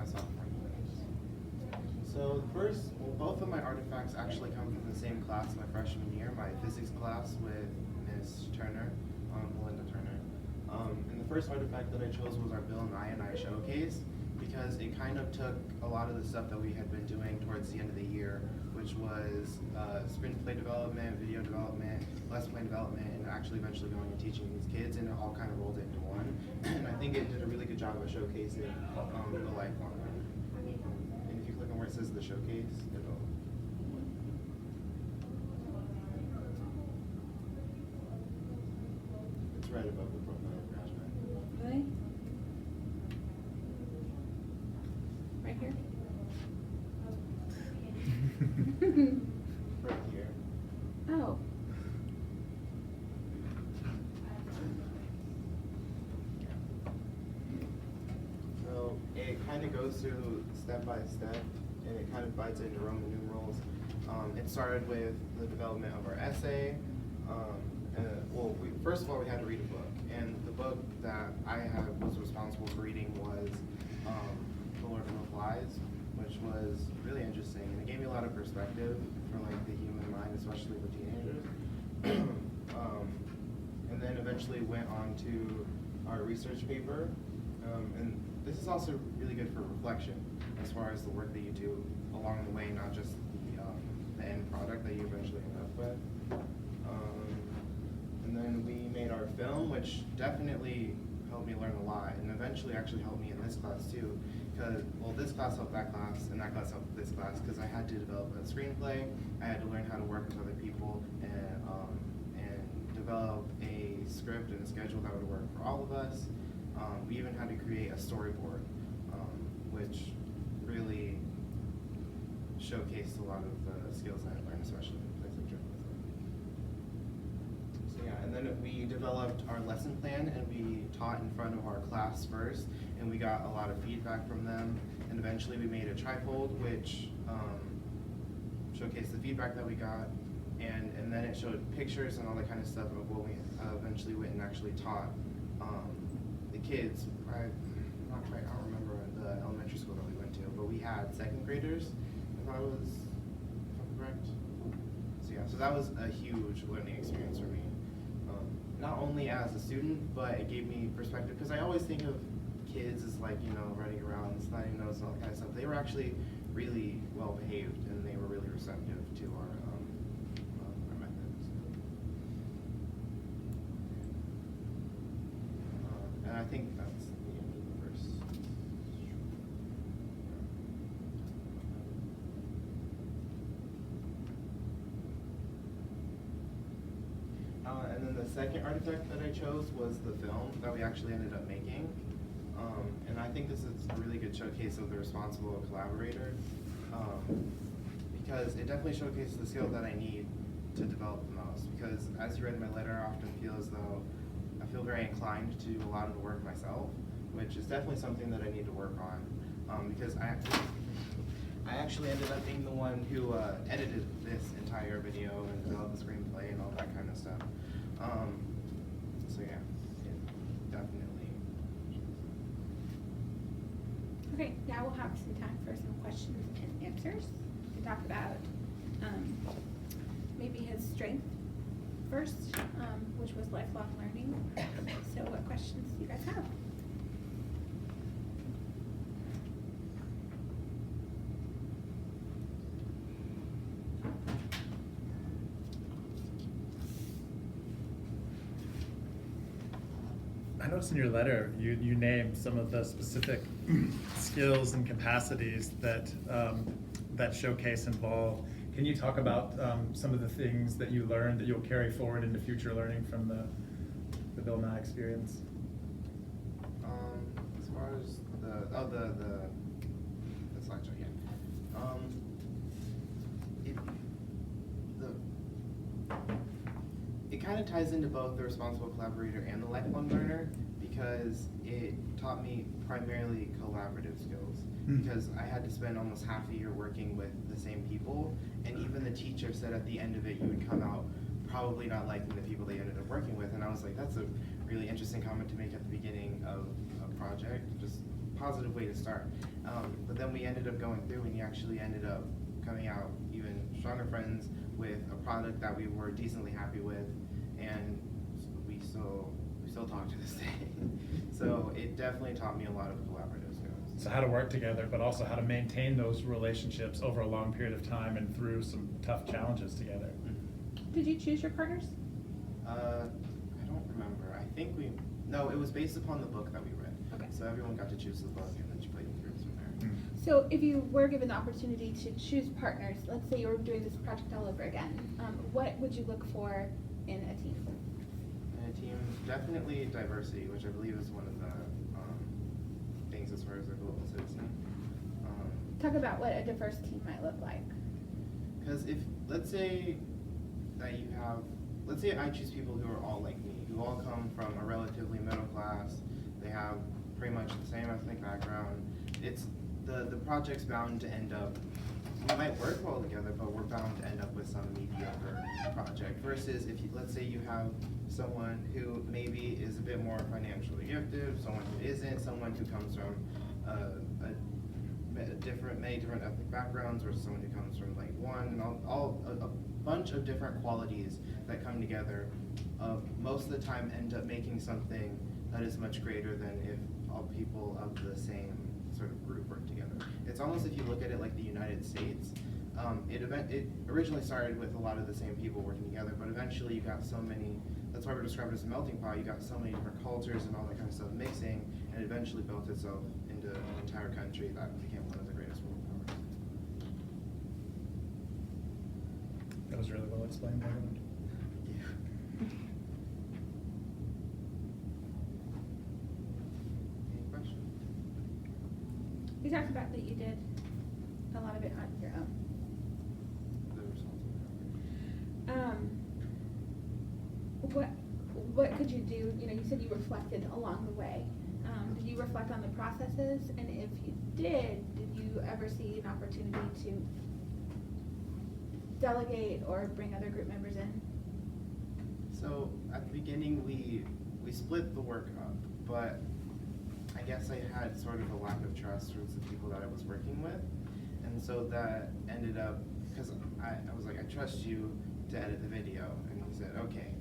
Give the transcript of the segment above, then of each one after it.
my sophomore year. So both of my artifacts actually come from the same class my freshman year, my physics class with Miss Turner, Melinda Turner. And the first artifact that I chose was our Bill Nye and I showcase, because it kind of took a lot of the stuff that we had been doing towards the end of the year, which was screenplay development, video development, lesson plan development, and actually eventually going and teaching these kids, and it all kind of rolled into one. And I think it did a really good job of showcasing the lifelong learner. And if you click on where it says the showcase, it's right above the profile of graduate. Really? Right here? Right here. Oh. So it kind of goes through step by step, and it kind of divides it into Roman numerals. It started with the development of our essay. First of all, we had to read a book, and the book that I was responsible for reading was The Lord of the Flies, which was really interesting, and it gave me a lot of perspective for like the human mind, especially with teenagers. And then eventually went on to our research paper, and this is also really good for reflection as far as the work that you do along the way, not just the end product that you eventually end up with. And then we made our film, which definitely helped me learn a lot, and eventually actually helped me in this class too. Because, well, this class helped that class, and that class helped this class, because I had to develop a screenplay, I had to learn how to work with other people, and develop a script and a schedule that would work for all of us. We even had to create a storyboard, which really showcased a lot of the skills that I learned, especially in places like journalism. So yeah, and then we developed our lesson plan, and we taught in front of our class first, and we got a lot of feedback from them, and eventually we made a trifold, which showcased the feedback that we got, and then it showed pictures and all that kind of stuff of what we eventually went and actually taught the kids. I don't remember the elementary school that we went to, but we had second graders, if I'm correct. So yeah, so that was a huge learning experience for me. Not only as a student, but it gave me perspective, because I always think of kids as like, running around, snotty nose and all that kind of stuff. They were actually really well behaved, and they were really receptive to our methods. And I think that's the end of the first. And then the second artifact that I chose was the film that we actually ended up making. And I think this is a really good showcase of the responsible collaborator, because it definitely showcases the skill that I need to develop the most. Because as you read in my letter, I often feel as though I feel very inclined to do a lot of the work myself, which is definitely something that I need to work on. Because I actually ended up being the one who edited this entire video and developed the screenplay and all that kind of stuff. So yeah, it definitely. Okay, now we'll have some time for some questions and answers. We can talk about maybe his strength first, which was lifelong learning. So what questions do you guys have? I noticed in your letter you named some of the specific skills and capacities that that showcase involve. Can you talk about some of the things that you learned that you'll carry forward into future learning from the Bill Nye experience? As far as the slideshow, yeah. It kind of ties into both the responsible collaborator and the lifelong learner, because it taught me primarily collaborative skills. Because I had to spend almost half a year working with the same people, and even the teacher said at the end of it you would come out probably not liking the people they ended up working with, and I was like, that's a really interesting comment to make at the beginning of a project, just positive way to start. But then we ended up going through, and you actually ended up coming out even stronger friends with a product that we were decently happy with, and we still talk to this day. So it definitely taught me a lot of collaborative skills. So how to work together, but also how to maintain those relationships over a long period of time and through some tough challenges together. Did you choose your partners? I don't remember. I think no, it was based upon the book that we read. Okay. So everyone got to choose the book, and then she played in groups from there. So if you were given the opportunity to choose partners, let's say you were doing this project all over again, what would you look for in a team? In a team, definitely diversity, which I believe is one of the things as far as a global citizen. Talk about what a diverse team might look like. Because if, let's say I choose people who are all like me, who all come from a relatively middle class, they have pretty much the same ethnic background, the project's bound to end up, we might work well together, but we're bound to end up with some mediocre project. Versus if let's say you have someone who maybe is a bit more financially gifted, someone who isn't, someone who comes from many different ethnic backgrounds, or someone who comes from like one, and a bunch of different qualities that come together, most of the time end up making something that is much greater than if all people of the same sort of group work together. It's almost, if you look at it like the United States, it originally started with a lot of the same people working together, but eventually you got so many, that's why we're described as a melting pot, you got so many different cultures and all that kind of stuff mixing, and it eventually built itself into an entire country that became one of the greatest world powers. That was really well explained, David. Any questions? You talked about that you did a lot of it on your own. The results of What could you do? You know, you said you reflected along the way. Did you reflect on the processes? And if you did you ever see an opportunity to delegate or bring other group members in? So at the beginning, we split the work up, but I guess I had sort of a lack of trust towards the people that I was working with, and so that ended up, because I was like, I trust you to edit the video, and he said, okay.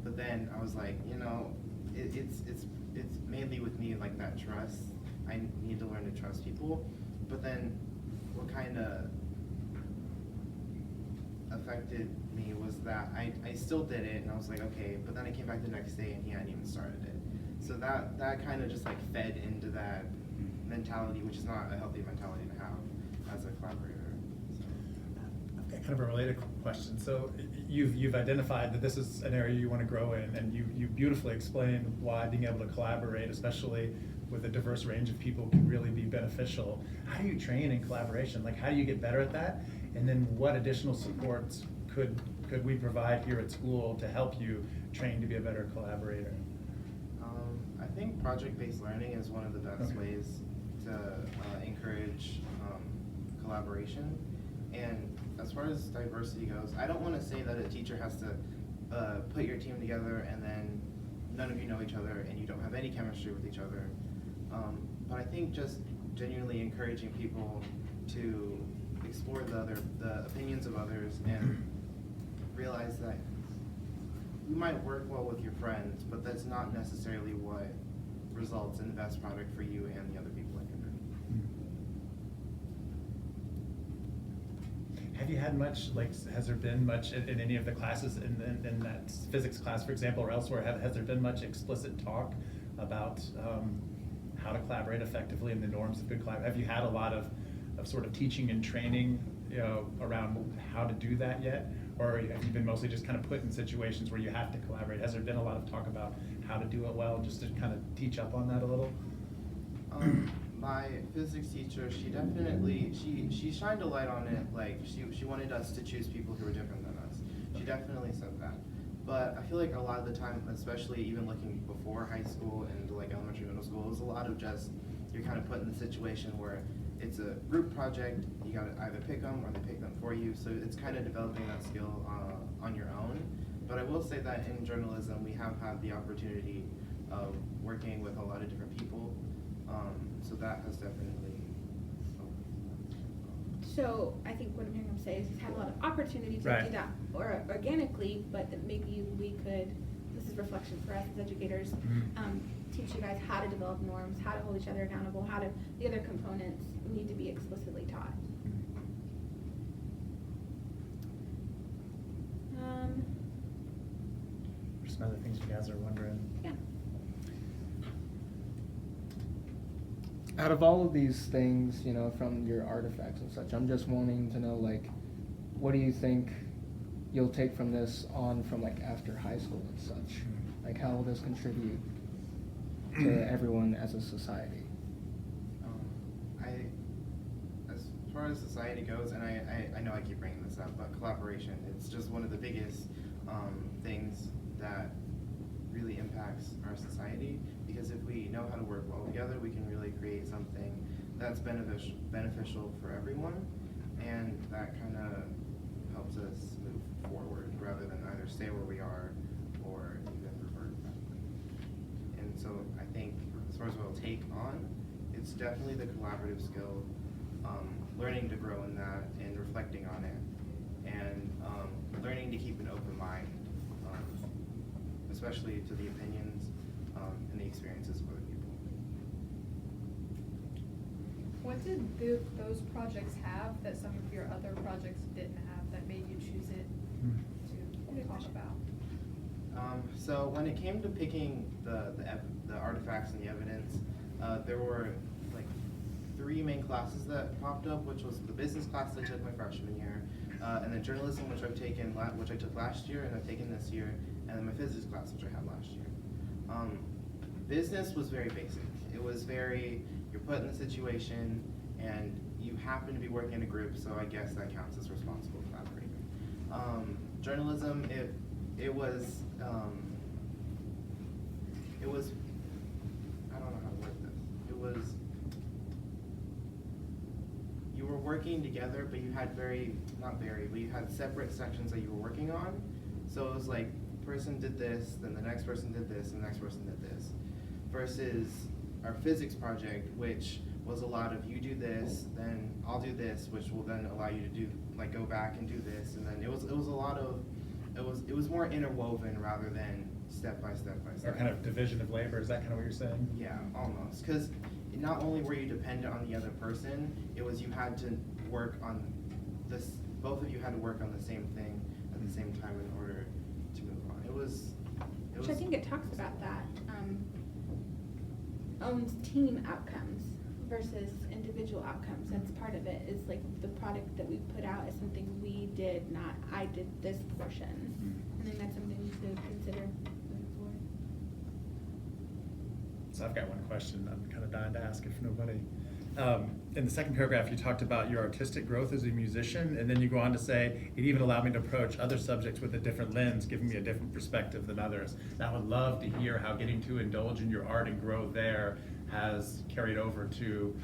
But then I was like, you know, it's mainly with me, like that trust. I need to learn to trust people. But then what kind of affected me was that I still did it, and I was like, okay, but then I came back the next day and he hadn't even started it. So that kind of just like fed into that mentality, which is not a healthy mentality to have as a collaborator. I've got kind of a related question. So you've identified that this is an area you want to grow in, and you beautifully explained why being able to collaborate, especially with a diverse range of people, can really be beneficial. How do you train in collaboration? Like, how do you get better at that? And then what additional supports could we provide here at school to help you train to be a better collaborator? I think project-based learning is one of the best ways to encourage collaboration. And as far as diversity goes, I don't want to say that a teacher has to put your team together and then none of you know each other and you don't have any chemistry with each other. But I think just genuinely encouraging people to explore the opinions of others and realize that you might work well with your friends, but that's not necessarily what results in the best product for you and the other people in your group. Have you had much, like, has there been much in any of the classes in that physics class, for example, or elsewhere, has there been much explicit talk about how to collaborate effectively and the norms of good collaboration? Have you had a lot of sort of teaching and training, you know, around how to do that yet? Or have you been mostly just kind of put in situations where you have to collaborate? Has there been a lot of talk about how to do it well, just to kind of teach up on that a little? My physics teacher, she definitely, she shined a light on it. Like, she wanted us to choose people who were different than us. She definitely said that. But I feel like a lot of the time, especially even looking before high school and like elementary, middle school, it was a lot of just, you're kind of put in the situation where it's a group project, you gotta either pick them or they pick them for you, so it's kind of developing that skill on your own. But I will say that in journalism, we have had the opportunity of working with a lot of different people, so that has definitely So I think what I'm hearing him say is he's had a lot of opportunity to Right. do that or organically, but that maybe we could, this is reflection for us as educators, Mhm. teach you guys how to develop norms, how to hold each other accountable, how to, the other components need to be explicitly taught. Some other things you guys are wondering. Yeah. Out of all of these things, you know, from your artifacts and such, I'm just wanting to know, like, what do you think you'll take from this on from, like, after high school and such? Like, how will this contribute to everyone as a society? As far as society goes, and I know I keep bringing this up, but collaboration, it's just one of the biggest things that really impacts our society, because if we know how to work well together, we can really create something that's beneficial for everyone, and that kind of helps us move forward rather than either stay where we are or even revert backward. And so I think as far as what I'll take on, it's definitely the collaborative skill, learning to grow in that and reflecting on it, and learning to keep an open mind, especially to the opinions and the experiences of other people. What did those projects have that some of your other projects didn't have that made you choose it to talk about? So when it came to picking the artifacts and the evidence, there were like 3 main classes that popped up, which was the business class I took my freshman year, and then journalism, which I took last year and I've taken this year, and then my physics class, which I had last year. Business was very basic. It was very, you're put in the situation and you happen to be working in a group, so I guess that counts as responsible collaborating. Journalism, it was, I don't know how to word this. It was, you were working together, but you had but you had separate sections that you were working on. So it was like, person did this, then the next person did this, and the next person did this. Versus our physics project, which was a lot of you do this, then I'll do this, which will then allow you to do, like, go back and do this, and then it was a lot of, it was more interwoven rather than step by step by Or step. kind of division of labor, is that kind of what you're saying? Yeah, almost, because not only were you dependent on the other person, it was you had to work on this, both of you had to work on the same thing at the same time in order to move on. Which I think it talks about that, owns team outcomes versus individual outcomes. That's part of it, is like the product that we put out is something we did, not I did this portion. I think that's something to consider moving forward. So I've got one question I'm kind of dying to ask if nobody. In the second paragraph, you talked about your artistic growth as a musician, and then you go on to say, it even allowed me to approach other subjects with a different lens, giving me a different perspective than others. And I would love to hear how getting to indulge in your art and grow there has carried over to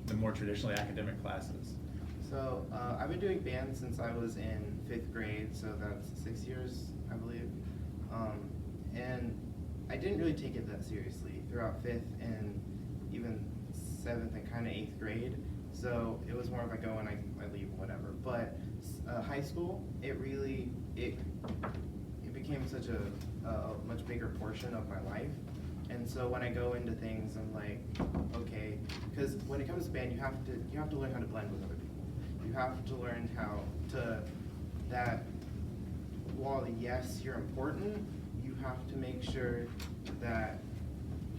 the more traditionally academic classes. So I've been doing band since I was in 5th grade, so that's 6 years, I believe. And I didn't really take it that seriously throughout 5th and even 7th and kind of 8th grade. So it was more of I go and I leave, whatever. But high school, it became such a much bigger portion of my life. And so when I go into things, I'm like, okay, because when it comes to band, you have to learn how to blend with other people. You have to learn how to, that while yes, you're important, you have to make sure that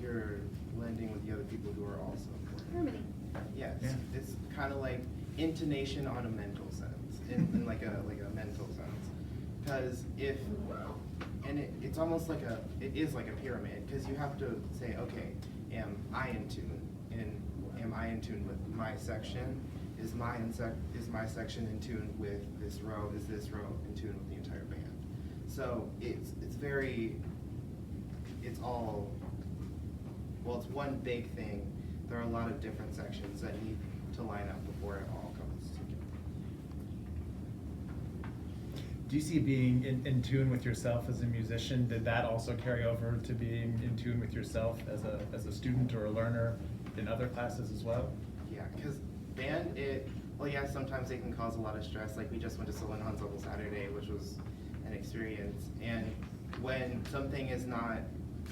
you're blending with the other people who are also important. Harmony. Yes, Yeah. it's kind of like intonation on a mental sense, in like a mental sense. Because it's almost like it is like a pyramid, because you have to say, okay, am I in tune? And am I in tune with my section? Is my section in tune with this row? Is this row in tune with the entire band? So it's one big thing. There are a lot of different sections that need to line up before it all comes together. Do you see being in tune with yourself as a musician, did that also carry over to being in tune with yourself as a student or a learner in other classes as well? Yeah, because band, well, yeah, sometimes they can cause a lot of stress. Like we just went to Solon Ensemble Saturday, which was an experience. And when something is not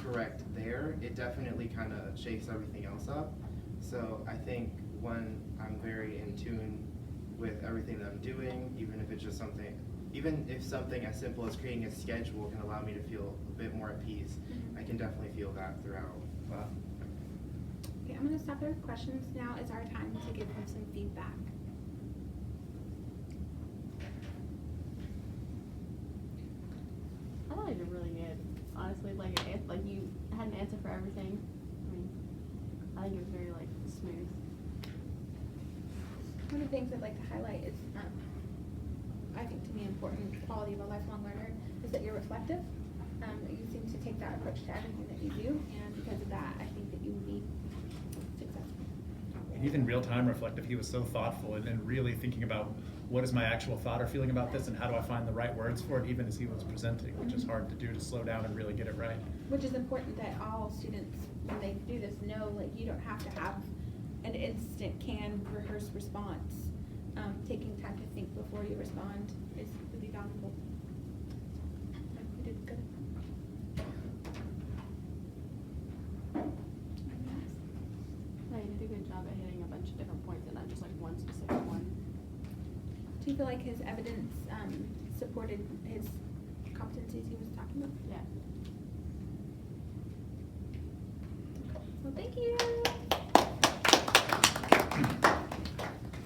correct there, it definitely kind of shakes everything else up. So I think when I'm very in tune with everything that I'm doing, even if it's just something, even if something as simple as creating a schedule can allow me to feel a bit more at peace, I can definitely feel that throughout. Okay, I'm gonna stop there with questions. Now is our time to give them some feedback. I thought you did really good, honestly. Like you had an answer for everything. I mean, I think it was very like smooth. One of the things I'd like to highlight is, I think to me important quality of a lifelong learner is that you're reflective. That you seem to take that approach to everything that you do, and because of that, I think that you will be successful. And even real-time reflective, he was so thoughtful and really thinking about what is my actual thought or feeling about this and how do I find the right words for it even as he was presenting, which is hard to do, to slow down and really get it right. Which is important that all students, when they do this, know like you don't have to have an instant canned rehearsed response. Taking time to think before you respond is really valuable. You did good. Yeah, you did a good job at hitting a bunch of different points and not just like one specific one. Do you feel like his evidence supported his competencies he was talking about? Yeah. Well, thank you.